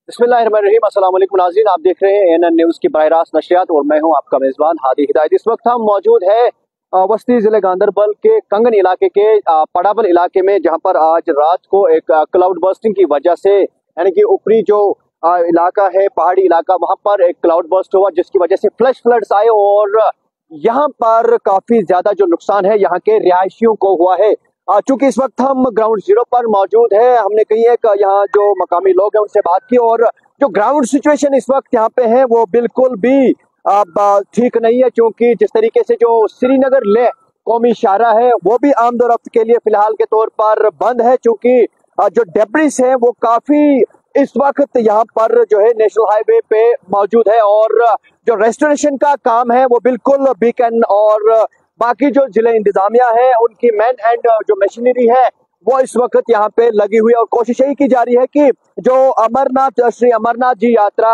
बिस्मिल्लाहिर्रहमानिर्रहीम। अस्सलाम वालेकुम नाज़रीन, आप देख रहे हैं एएनएन न्यूज़ की बराह रास्त नशरियात और मैं हूं आपका मेज़बान हादी हिदायत। इस वक्त हम मौजूद है वस्ती ज़िले गांधरबल के कंगन इलाके के पड़ाबल इलाके में, जहां पर आज रात को एक क्लाउड बर्स्टिंग की वजह से, यानी कि ऊपरी जो इलाका है, पहाड़ी इलाका, वहां पर एक क्लाउड बर्स्ट हुआ जिसकी वजह से फ्लैश फ्लड्स आए और यहाँ पर काफी ज्यादा जो नुकसान है यहाँ के रिहायशियों को हुआ है। चूंकि इस वक्त हम ग्राउंड जीरो पर मौजूद है, हमने कहीं एक यहाँ जो मकामी लोग हैं उनसे बात की और जो ग्राउंड सिचुएशन इस वक्त यहाँ पे है वो बिल्कुल भी अब ठीक नहीं है। क्योंकि जिस तरीके से जो श्रीनगर ले कौमी शाहरा है वो भी आमदोरफ्त के लिए फिलहाल के तौर पर बंद है। चूंकि जो डेब्रिस है वो काफी इस वक्त यहाँ पर जो है नेशनल हाईवे पे मौजूद है और जो रेस्टोरेशन का काम है वो बिल्कुल वीकेंड और बाकी जो जिले इंतजामिया है उनकी मैन एंड जो मशीनरी है वो इस वक्त यहाँ पे लगी हुई है और कोशिश यही की जा रही है कि जो अमरनाथ श्री अमरनाथ जी यात्रा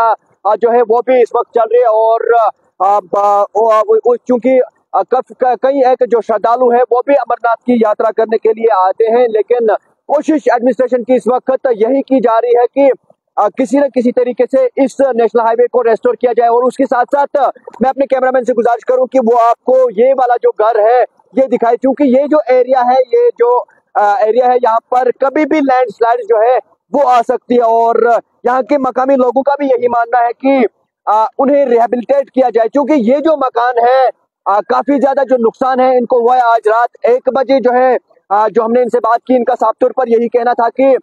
जो है वो भी इस वक्त चल रही है और चूंकि कई एक जो श्रद्धालु है वो भी अमरनाथ की यात्रा करने के लिए आते हैं, लेकिन कोशिश एडमिनिस्ट्रेशन की इस वक्त यही की जा रही है कि किसी न किसी तरीके से इस नेशनल हाईवे को रेस्टोर किया जाए। और उसके साथ साथ मैं अपने कैमरामैन से गुजारिश करूं कि वो आपको ये वाला जो घर है ये दिखाए, क्योंकि ये जो एरिया है, ये जो एरिया है, यहाँ पर कभी भी लैंडस्लाइड जो है वो आ सकती है और यहाँ के मकामी लोगों का भी यही मानना है कि उन्हें रिहेबिलिटेट किया जाए। क्योंकि ये जो मकान है काफी ज्यादा जो नुकसान है इनको हुआ है। आज रात 1 बजे जो है जो हमने इनसे बात की, इनका साफ तौर पर यही कहना था कि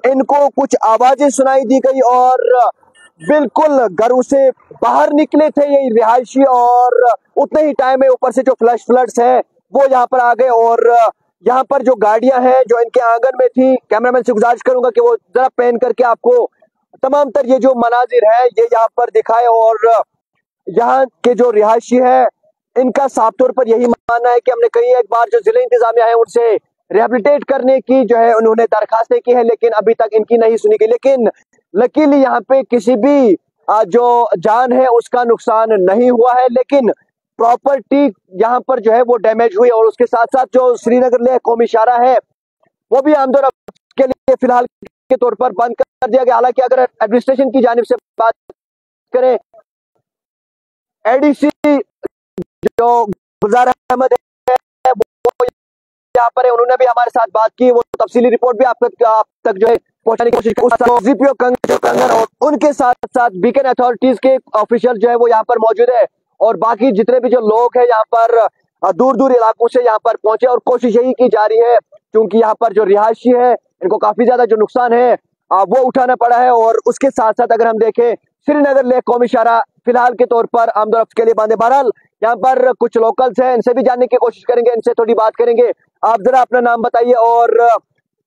इनको कुछ आवाजें सुनाई दी गई और बिल्कुल घरों से बाहर निकले थे ये रिहायशी और उतने ही टाइम में ऊपर से जो फ्लैश फ्लड्स है वो यहाँ पर आ गए और यहाँ पर जो गाड़ियां हैं जो इनके आंगन में थी, कैमरामैन से गुजारिश करूंगा कि वो जरा पैन करके आपको तमाम तर ये जो मनाजिर है ये यहाँ पर दिखाए और यहाँ के जो रिहायशी है इनका साफ तौर पर यही मानना है कि हमने कई एक बार जो जिले इंतजामिया है उनसे रिहेबिलिटेट करने की जो है उन्होंने दरखास्तें की है, लेकिन अभी तक इनकी नहीं सुनी गई। लेकिन लकीली यहाँ पे किसी भी जो जान है उसका नुकसान नहीं हुआ है, लेकिन प्रॉपर्टी यहाँ पर जो है वो डैमेज हुई और उसके साथ साथ जो श्रीनगर ले कौमी शाहरा है वो भी आमदोरफ्त के लिए फिलहाल के तौर पर बंद कर दिया गया। हालांकि अगर एडमिनिस्ट्रेशन की जानिब से बात करें, एडीसी जो गुलजार अहमद है वो यहाँ पर है, उन्होंने भी हमारे साथ बात की, वो तफसीली रिपोर्ट भी आप तक जो है पहुंचाने की कोशिश की। जीपीओ कंगन और उनके साथ साथ बीकन अथॉरिटीज के ऑफिशियल जो है वो यहाँ पर मौजूद है और बाकी जितने भी जो लोग हैं यहाँ पर दूर दूर इलाकों से यहाँ पर पहुंचे और कोशिश यही की जा रही है, क्योंकि यहाँ पर जो रिहायशी है इनको काफी ज्यादा जो नुकसान है वो उठाना पड़ा है। और उसके साथ साथ अगर हम देखें, श्रीनगर ले कौमी शाहरा फिलहाल के तौर पर आमदोरफ्त के लिए बंद है। बहरहाल यहाँ पर कुछ लोकल्स हैं, इनसे भी जानने की कोशिश करेंगे, इनसे थोड़ी बात करेंगे। आप जरा अपना नाम बताइए और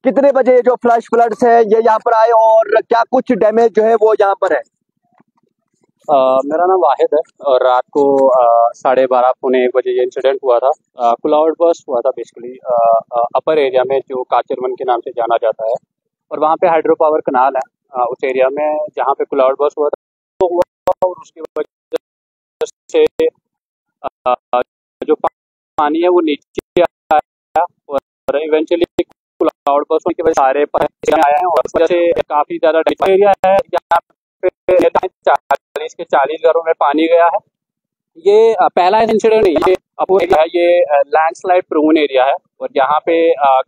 कितने बजे जो फ्लैश फ्लड्स है ये यहाँ पर आए और क्या कुछ डैमेज जो है वो यहाँ पर है? मेरा नाम वाहिद है और रात को 12:30 पौने 1 बजे ये इंसिडेंट हुआ था। क्लाउड बर्स्ट हुआ था बेसिकली अपर एरिया में जो काचरवन के नाम से जाना जाता है और वहाँ पे हाइड्रो पावर कनाल है उस एरिया में जहाँ पे क्लाउड बर्स्ट हुआ था तो हुआ और उसकी वजह से जो पानी है वो नीचे आया और इवेंचुअली क्लाउड बर्स्ट होने की वजह से सारे आए हैं और उस वजह से काफ़ी ज़्यादा एरिया है यहाँ पे 40 के 40 घरों में पानी गया है। ये पहला इंसिडेंट नहीं, ये अपोज है, ये लैंडस्लाइड प्रोन एरिया है और यहाँ पे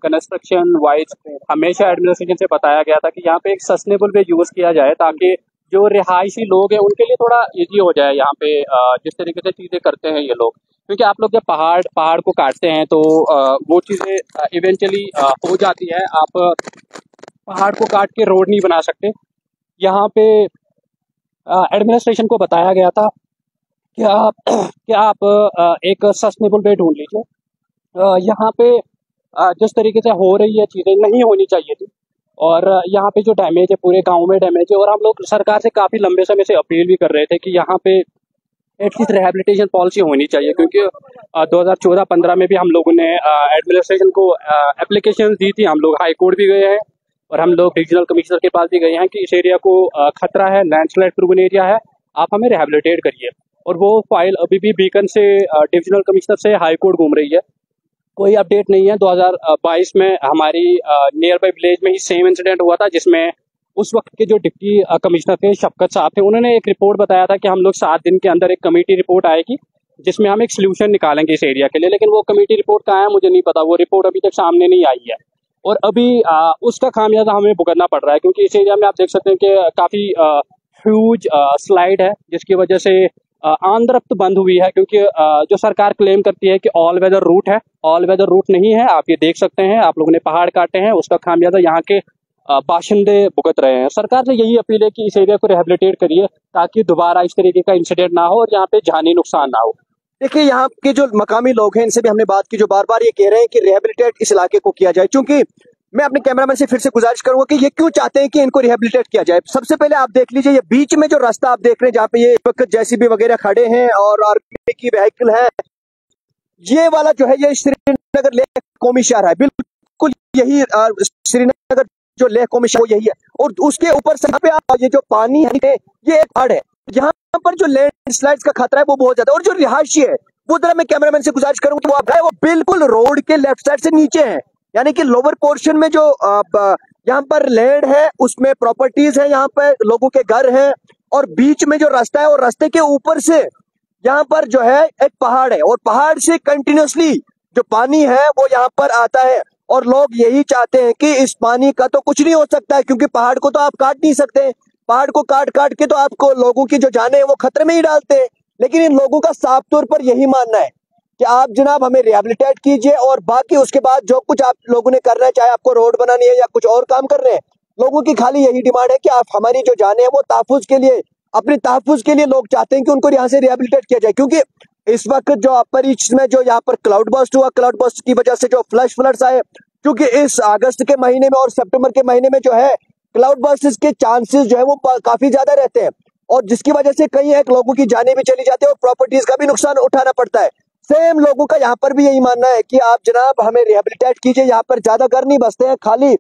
कंस्ट्रक्शन वाइज हमेशा एडमिनिस्ट्रेशन से बताया गया था कि यहाँ पे एक सस्टेनेबल वे यूज किया जाए ताकि जो रिहायशी लोग हैं उनके लिए थोड़ा इजी हो जाए यहाँ पे जिस तरीके से चीजें करते हैं ये लोग। क्योंकि आप लोग जब पहाड़ को काटते हैं तो वो चीजें इवेंचुअली हो जाती है। आप पहाड़ को काट के रोड नहीं बना सकते। यहाँ पे एडमिनिस्ट्रेशन को बताया गया था कि आप एक सस्टेनेबल वे ढूंढ लीजिए। यहाँ पे जिस तरीके से हो रही है चीज़ें नहीं होनी चाहिए थी और यहाँ पे जो डैमेज है पूरे गांव में डैमेज है और हम लोग सरकार से काफ़ी लंबे समय से अपील भी कर रहे थे कि यहाँ पे एटलीस्ट रिहेबिलिटेशन पॉलिसी होनी चाहिए। क्योंकि 2014-15 में भी हम लोगों ने एडमिनिस्ट्रेशन को एप्लीकेशन दी थी, हम लोग हाई कोर्ट भी गए हैं और हम लोग रीजनल कमिश्नर के पास भी गए हैं कि इस एरिया को खतरा है, लैंडस्लाइड प्रूवन एरिया है, आप हमें रिहेबिलिटेट करिए। और वो फाइल अभी भी बीकन से डिविजनल कमिश्नर से हाई कोर्ट घूम रही है, कोई अपडेट नहीं है। 2022 में हमारी नियर बाई विलेज में ही सेम इंसिडेंट हुआ था जिसमें उस वक्त के जो डिप्टी कमिश्नर थे शफकत साहब थे, उन्होंने एक रिपोर्ट बताया था कि हम लोग 7 दिन के अंदर एक कमेटी रिपोर्ट आएगी जिसमें हम एक सोल्यूशन निकालेंगे इस एरिया के लिए। लेकिन वो कमेटी रिपोर्ट कहाँ है मुझे नहीं पता, वो रिपोर्ट अभी तक सामने नहीं आई है और अभी उसका खामियाजा हमें भुगतना पड़ रहा है, क्योंकि इस एरिया में आप देख सकते हैं कि काफ़ी ह्यूज स्लाइड है जिसकी वजह से आंध्र रफ्त बंद हुई है, क्योंकि जो सरकार क्लेम करती है कि ऑल वेदर रूट है, ऑल वेदर रूट नहीं है। आप ये देख सकते हैं, आप लोगों ने पहाड़ काटे हैं, उसका खामियाजा यहाँ के बाशिंदे भुगत रहे हैं। सरकार से यही अपील है कि इस एरिया को रिहेबिलिटेट करिए ताकि दोबारा इस तरीके का इंसिडेंट ना हो और यहाँ पे जानी नुकसान ना हो। देखिए, यहाँ के जो मकामी लोग हैं इनसे भी हमने बात की, जो बार बार ये कह रहे हैं कि रिहेबिलिटेट इस इलाके को किया जाए। क्योंकि मैं अपने कैमरामैन से फिर से गुजारिश करूंगा कि ये क्यों चाहते हैं कि इनको रिहेबिलिटेट किया जाए। सबसे पहले आप देख लीजिए, ये बीच में जो रास्ता आप देख रहे हैं जहाँ पे ये वक्त जेसीबी वगैरह खड़े हैं और आर्मी की व्हीकल है, ये वाला जो है ये श्रीनगर लेह कौमी शहर है, बिल्कुल यही श्रीनगर जो लेह कौमी शहर यही है। और उसके ऊपर से पे ये जो पानी है ये एक पहाड़ है, यहाँ पर जो लैंडस्लाइड्स का खतरा है वो बहुत ज्यादा। और जो रिहायशी है वो जरा मैं कैमरामैन से गुजारिश करूंगा कि वो आप वो बिल्कुल रोड के लेफ्ट साइड से नीचे है, यानी कि लोअर पोर्शन में जो यहाँ पर लैंड है उसमें प्रॉपर्टीज है, यहाँ पर लोगों के घर हैं, और बीच में जो रास्ता है और रास्ते के ऊपर से यहाँ पर जो है एक पहाड़ है और पहाड़ से कंटिन्यूसली जो पानी है वो यहाँ पर आता है। और लोग यही चाहते हैं कि इस पानी का तो कुछ नहीं हो सकता है, क्योंकि पहाड़ को तो आप काट नहीं सकते, पहाड़ को काट काट के तो आपको लोगों की जो जाने हैं वो खतरे में ही डालते हैं। लेकिन इन लोगों का साफ तौर पर यही मानना है कि आप जनाब हमें रिहेबिलिटेट कीजिए और बाकी उसके बाद जो कुछ आप लोगों ने करना है, चाहे आपको रोड बनानी है या कुछ और काम कर रहे हैं, लोगों की खाली यही डिमांड है कि आप हमारी जो जाने हैं वो तहफुज के लिए, अपने तहफुज के लिए लोग चाहते हैं कि उनको यहाँ से रिहेबिलिटेट किया जाए। क्योंकि इस वक्त जो अपर ईस्ट में जो यहाँ पर क्लाउड बर्स्ट हुआ, क्लाउड बर्स्ट की वजह से जो फ्लड्स आए, क्योंकि इस अगस्त के महीने में और सितंबर के महीने में जो है क्लाउड बर्स्ट के चांसेस जो है वो काफी ज्यादा रहते हैं, और जिसकी वजह से कई एक लोगों की जाने भी चली जाती है और प्रॉपर्टीज का भी नुकसान उठाना पड़ता है। सेम लोगों का यहाँ पर भी यही मानना है कि आप जनाब हमें रिहेबिलिटेट कीजिए, यहाँ पर ज्यादा घर नहीं बसते हैं, खाली